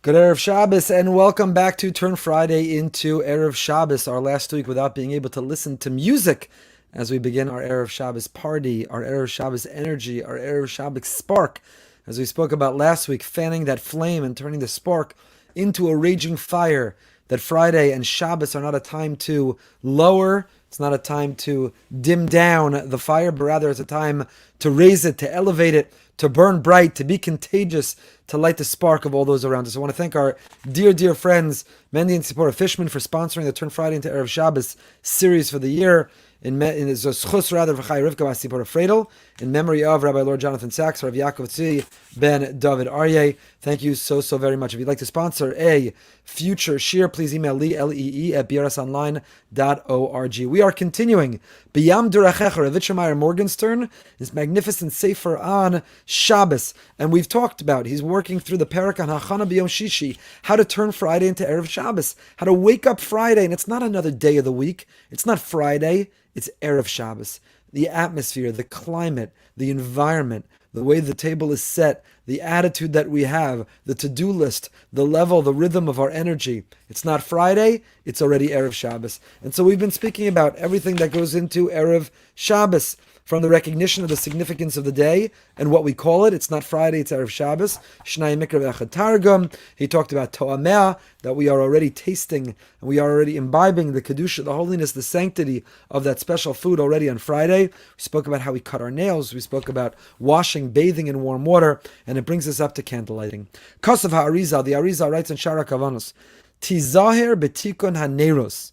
Good Erev Shabbos, and welcome back to Turn Friday into Erev Shabbos, our last week without being able to listen to music as we begin our Erev Shabbos party, our Erev Shabbos energy, our Erev Shabbos spark. As we spoke about last week, fanning that flame and turning the spark into a raging fire. That Friday and Shabbos are not a time to lower, it's not a time to dim down the fire, but rather it's a time to raise it, to elevate it, to burn bright, to be contagious, to light the spark of all those around us. I want to thank our dear friends, Mendy and Sipora Fishman, for sponsoring the Turn Friday into Erev Shabbos series for the year. In Zoschus rather V'chai Rivka Sipora Fredel, in memory of Rabbi Lord Jonathan Sachs, Rav Yaakov Tzvi Ben David Aryeh. Thank you so very much. If you'd like to sponsor a future shir, please email Lee, at brsonline.org. We are continuing B'yam Durachecha, Rav Yitzchak Morgenstern, this magnificent sefer on Shabbos. And we've talked about, he's working through the parak on Hachana B'yom Shishi, how to turn Friday into Erev Shabbos, how to wake up Friday, and it's not another day of the week, it's not Friday, it's Erev Shabbos. The atmosphere, the climate, the environment, the way the table is set, the attitude that we have, the to-do list, the level, the rhythm of our energy. It's not Friday, it's already Erev Shabbos. And so we've been speaking about everything that goes into Erev Shabbos, from the recognition of the significance of the day and what we call it. It's not Friday, it's Erev Shabbos. Shnai Mikra V'Echad Targum. He talked about To'ameh, that we are already tasting and we are already imbibing the Kedusha, the holiness, the sanctity of that special food already on Friday. We spoke about how we cut our nails. We spoke about washing, bathing in warm water, and it brings us up to candle lighting. Kosav HaArizal, the Arizal writes in Shara Kavanos, Tizaher betikon haneros.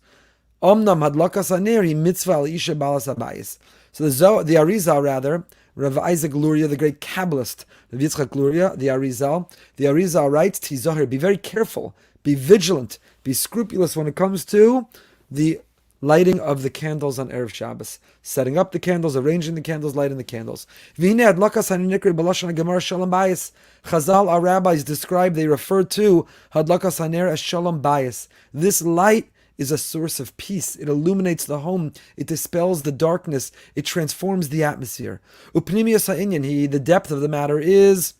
Omnam hadlakas haneri mitzvah al isha balas habayis. So the Arizal, rather, Rav Isaac Luria, the great Kabbalist, Rav Yitzchak Luria, the Arizal writes, Tizaher, be very careful, be vigilant, be scrupulous when it comes to the lighting of the candles on Erev Shabbos. Setting up the candles, arranging the candles, lighting the candles. Chazal, our rabbis describe, they refer to Hadlakas Haner as Shalom Bayis. This light is a source of peace. It illuminates the home. It dispels the darkness. It transforms the atmosphere. Upnimiyas ha'inyan, the depth of the matter is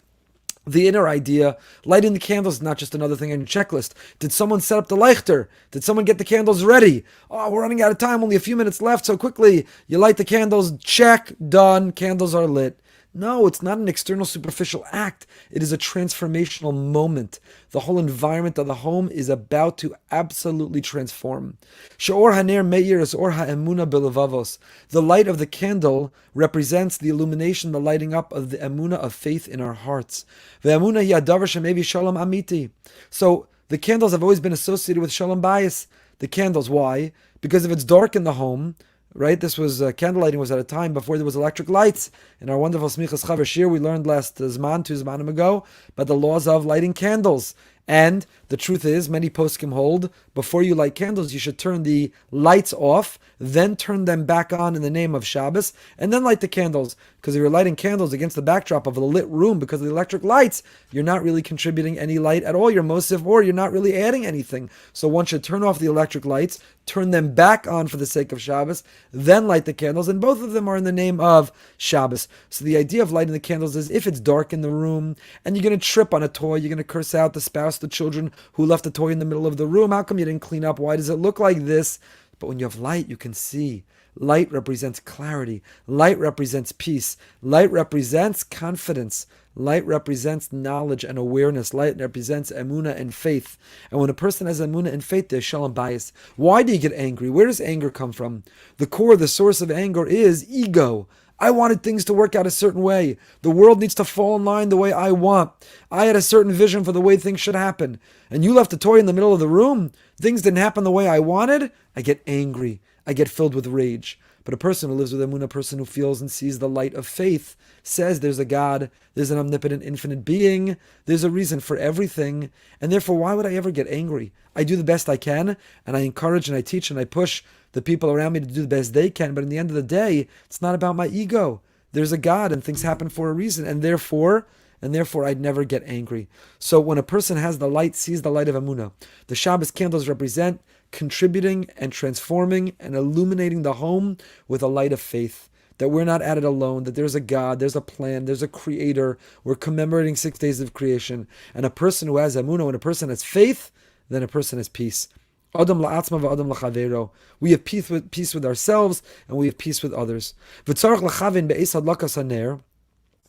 the inner idea. Lighting the candles is not just another thing on your checklist. Did someone set up the leichter? Did someone get the candles ready? Oh, we're running out of time. Only a few minutes left. So quickly, you light the candles. Check. Done. Candles are lit. No, it's not an external superficial act. It is a transformational moment. The whole environment of the home is about to absolutely transform. She'or haner meir is or ha'emuna belevavos. The light of the candle represents the illumination, the lighting up of the emuna of faith in our hearts. Ve'emuna hi adavar shemevi shalom amiti. So the candles have always been associated with shalom bayis. The candles, why? Because if it's dark in the home, right? This was candle lighting was at a time before there was electric lights. In our wonderful Smichas Chaver Shir, we learned last two Zmanim ago, about the laws of lighting candles. And the truth is, many poskim hold, before you light candles, you should turn the lights off, then turn them back on in the name of Shabbos, and then light the candles. Because if you're lighting candles against the backdrop of a lit room because of the electric lights, you're not really contributing any light at all. You're mosif, or you're not really adding anything. So one should turn off the electric lights, turn them back on for the sake of Shabbos, then light the candles, and both of them are in the name of Shabbos. So the idea of lighting the candles is if it's dark in the room, and you're going to trip on a toy, you're going to curse out the spouse, the children who left a toy in the middle of the room. How come you didn't clean up? Why does it look like this? But when you have light, you can see. Light represents clarity. Light represents peace. Light represents confidence. Light represents knowledge and awareness. Light represents emuna and faith. And when a person has emuna and faith, there's shalom bayis. Why do you get angry? Where does anger come from? The core, the source of anger is ego. I wanted things to work out a certain way. The world needs to fall in line the way I want. I had a certain vision for the way things should happen. And you left a toy in the middle of the room. Things didn't happen the way I wanted. I get angry. I get filled with rage. But a person who lives with Emunah, a person who feels and sees the light of faith, says there's a God, there's an omnipotent, infinite being, there's a reason for everything, and therefore why would I ever get angry? I do the best I can, and I encourage and I teach and I push the people around me to do the best they can, but in the end of the day, it's not about my ego. There's a God and things happen for a reason, and therefore I'd never get angry. So when a person has the light, sees the light of Emunah, the Shabbos candles represent contributing and transforming and illuminating the home with a light of faith. that we're not at it alone, that there's a God, there's a plan, there's a creator. We're commemorating 6 days of creation. And a person who has emunah, when a person has faith, then a person has peace. Adam la'atzma v'adam la'chavero. We have peace with ourselves, and we have peace with others. V'tzarech l'chavin be'es hadlakas haner.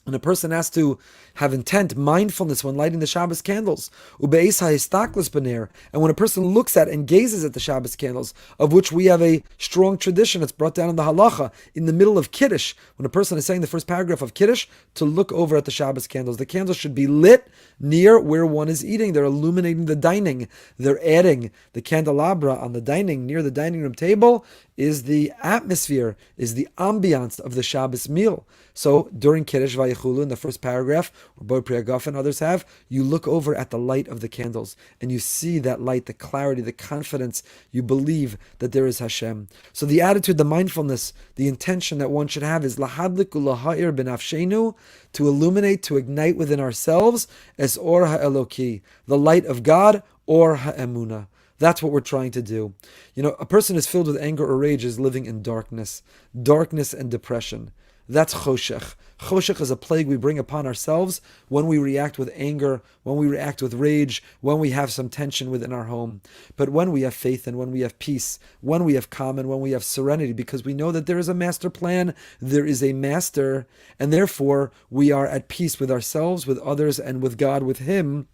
And a person has to have intent, mindfulness when lighting the Shabbos candles. And when a person looks at and gazes at the Shabbos candles, of which we have a strong tradition, it's brought down in the halacha, in the middle of Kiddush, when a person is saying the first paragraph of Kiddush, to look over at the Shabbos candles. The candles should be lit near where one is eating. They're illuminating the dining. They're adding the candelabra on the dining, near the dining room table, is the atmosphere, is the ambiance of the Shabbos meal. So during Kiddush Vayichulu, in the first paragraph, or Bo Priyagaf and others have, you look over at the light of the candles, and you see that light, the clarity, the confidence. You believe that there is Hashem. So the attitude, the mindfulness, the intention that one should have is lahadlik ulaha'ir benafshenu, to illuminate, to ignite within ourselves, as or ha'eloki, the light of God, or ha'emunah. That's what we're trying to do. A person is filled with anger or rage is living in darkness and depression. That's choshech. Choshech is a plague we bring upon ourselves when we react with anger, when we react with rage, when we have some tension within our home. But when we have faith and when we have peace, when we have calm and when we have serenity, because we know that there is a master plan, there is a master, and therefore we are at peace with ourselves, with others, and with God, with Him,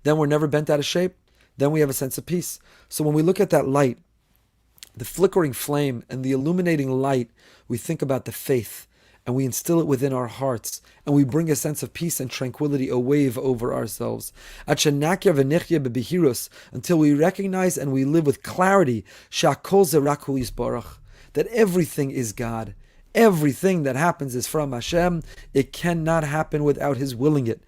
then we're never bent out of shape. Then we have a sense of peace. So when we look at that light, the flickering flame and the illuminating light, we think about the faith and we instill it within our hearts and we bring a sense of peace and tranquility, a wave over ourselves. Until we recognize and we live with clarity that everything is God. Everything that happens is from Hashem. It cannot happen without His willing it.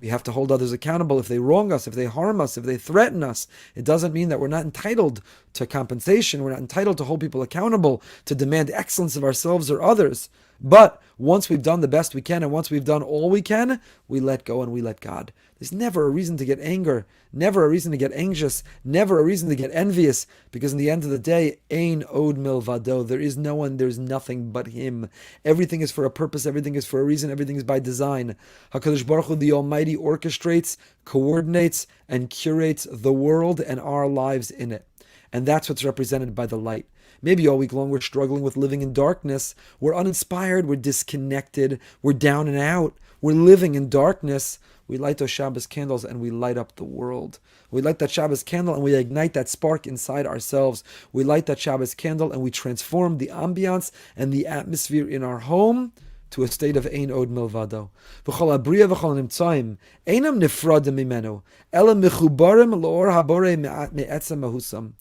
We have to hold others accountable if they wrong us, if they harm us, if they threaten us. It doesn't mean that we're not entitled to compensation. We're not entitled to hold people accountable, to demand excellence of ourselves or others. But once we've done the best we can and once we've done all we can, we let go and we let God. There's never a reason to get anger, never a reason to get anxious, never a reason to get envious, because in the end of the day, Ein od milvado, there is no one, there's nothing but Him. Everything is for a purpose, everything is for a reason, everything is by design. HaKadosh Baruch Hu, the Almighty, orchestrates, coordinates, and curates the world and our lives in it. And that's what's represented by the light. Maybe all week long we're struggling with living in darkness. We're uninspired, we're disconnected, we're down and out, we're living in darkness. We light those Shabbos candles and we light up the world. We light that Shabbos candle and we ignite that spark inside ourselves. We light that Shabbos candle and we transform the ambiance and the atmosphere in our home to a state of Ein Od Milvado. V'chol habriya v'chol nimtzaim einam nifradim mimenu ela mechubarim l'or habore me'etzem mahusam.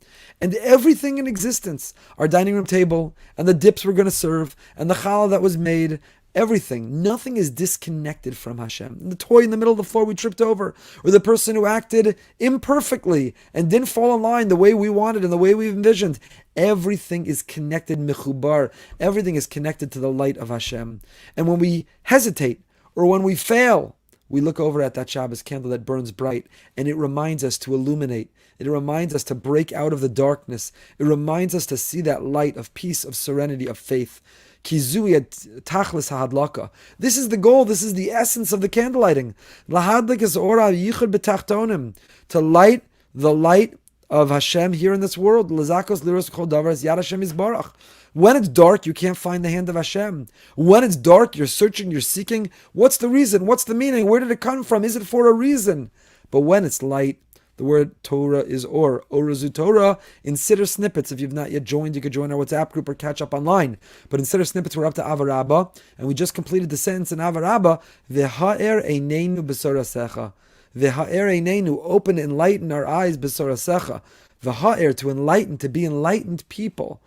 And everything in existence, our dining room table and the dips we're going to serve and the challah that was made, everything, nothing is disconnected from Hashem. And the toy in the middle of the floor we tripped over, or the person who acted imperfectly and didn't fall in line the way we wanted and the way we envisioned, everything is connected, mechubar. Everything is connected to the light of Hashem. And when we hesitate or when we fail, we look over at that Shabbos candle that burns bright and it reminds us to illuminate. It reminds us to break out of the darkness. It reminds us to see that light of peace, of serenity, of faith. This is the goal. This is the essence of the candle lighting. To light the light of Hashem here in this world. When it's dark, you can't find the hand of Hashem. When it's dark, you're searching, you're seeking. What's the reason? What's the meaning? Where did it come from? Is it for a reason? But when it's light, the word Torah is or. Orazu Torah in Siddur Snippets. If you've not yet joined, you could join our WhatsApp group or catch up online. But in Siddur Snippets, we're up to Avarabba, and we just completed the sentence in Avarabba, V'ha'er eineinu b'sorasecha. V'ha'er eineinu, open, enlighten our eyes, b'sorasecha. V'ha'er, to enlighten, to be enlightened people.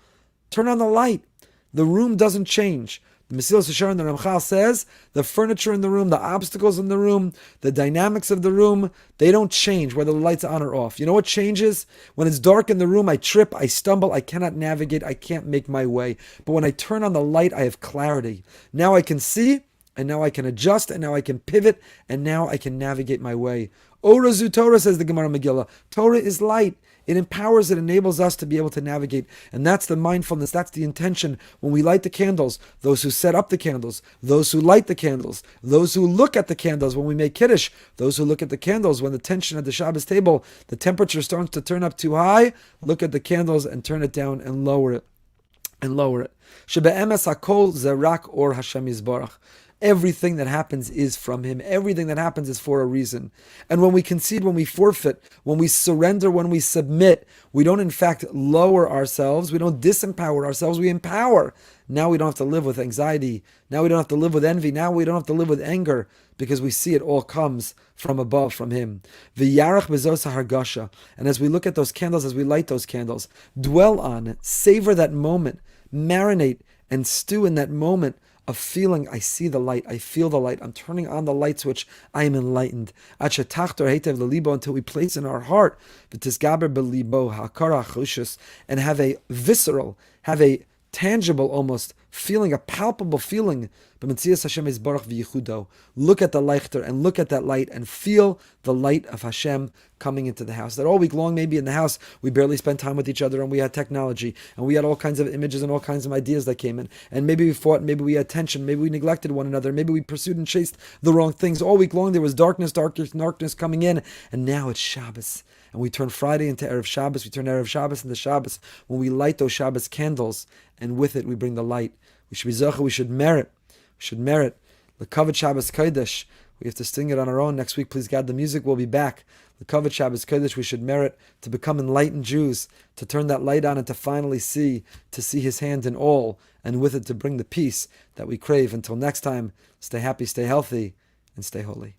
Turn on the light. The room doesn't change. The Mesilas Yesharim, the Ramchal says, the furniture in the room, the obstacles in the room, the dynamics of the room, they don't change whether the light's on or off. You know what changes? When it's dark in the room, I trip, I stumble, I cannot navigate, I can't make my way. But when I turn on the light, I have clarity. Now I can see, and now I can adjust, and now I can pivot, and now I can navigate my way. Ora zu Torah, says the Gemara Megillah. Torah is light. It empowers, it enables us to be able to navigate. And that's the mindfulness, that's the intention when we light the candles, those who set up the candles, those who light the candles, those who look at the candles when we make Kiddush, those who look at the candles when the tension at the Shabbos table, the temperature starts to turn up too high, look at the candles and turn it down and lower it. Shebe'emes hakol zerak or Hashem Yisbarach. Everything that happens is from Him. Everything that happens is for a reason. And when we concede, when we forfeit, when we surrender, when we submit, we don't in fact lower ourselves. We don't disempower ourselves. We empower. Now we don't have to live with anxiety. Now we don't have to live with envy. Now we don't have to live with anger, because we see it all comes from above, from Him. V'yarach bezos hargasha. And as we look at those candles, as we light those candles, dwell on, savor that moment, marinate and stew in that moment of feeling, I see the light, I feel the light, I'm turning on the light switch, I am enlightened. Until we place in our heart, and have a visceral, have a tangible almost feeling, a palpable feeling. Look at the Leichter and look at that light and feel the light of Hashem coming into the house. That all week long, maybe in the house, we barely spent time with each other and we had technology and we had all kinds of images and all kinds of ideas that came in. And maybe we fought, maybe we had tension, maybe we neglected one another, maybe we pursued and chased the wrong things. All week long there was darkness coming in, and now it's Shabbos. And we turn Friday into Erev Shabbos, we turn Erev Shabbos into Shabbos, when we light those Shabbos candles, and with it we bring the light. We should be zocheh, we should merit. The Kavod Shabbos Kodesh. We have to sing it on our own. Next week, please God, the music will be back. The Kavod Shabbos Kodesh, we should merit to become enlightened Jews, to turn that light on and to finally see His hand in all, and with it to bring the peace that we crave. Until next time, stay happy, stay healthy, and stay holy.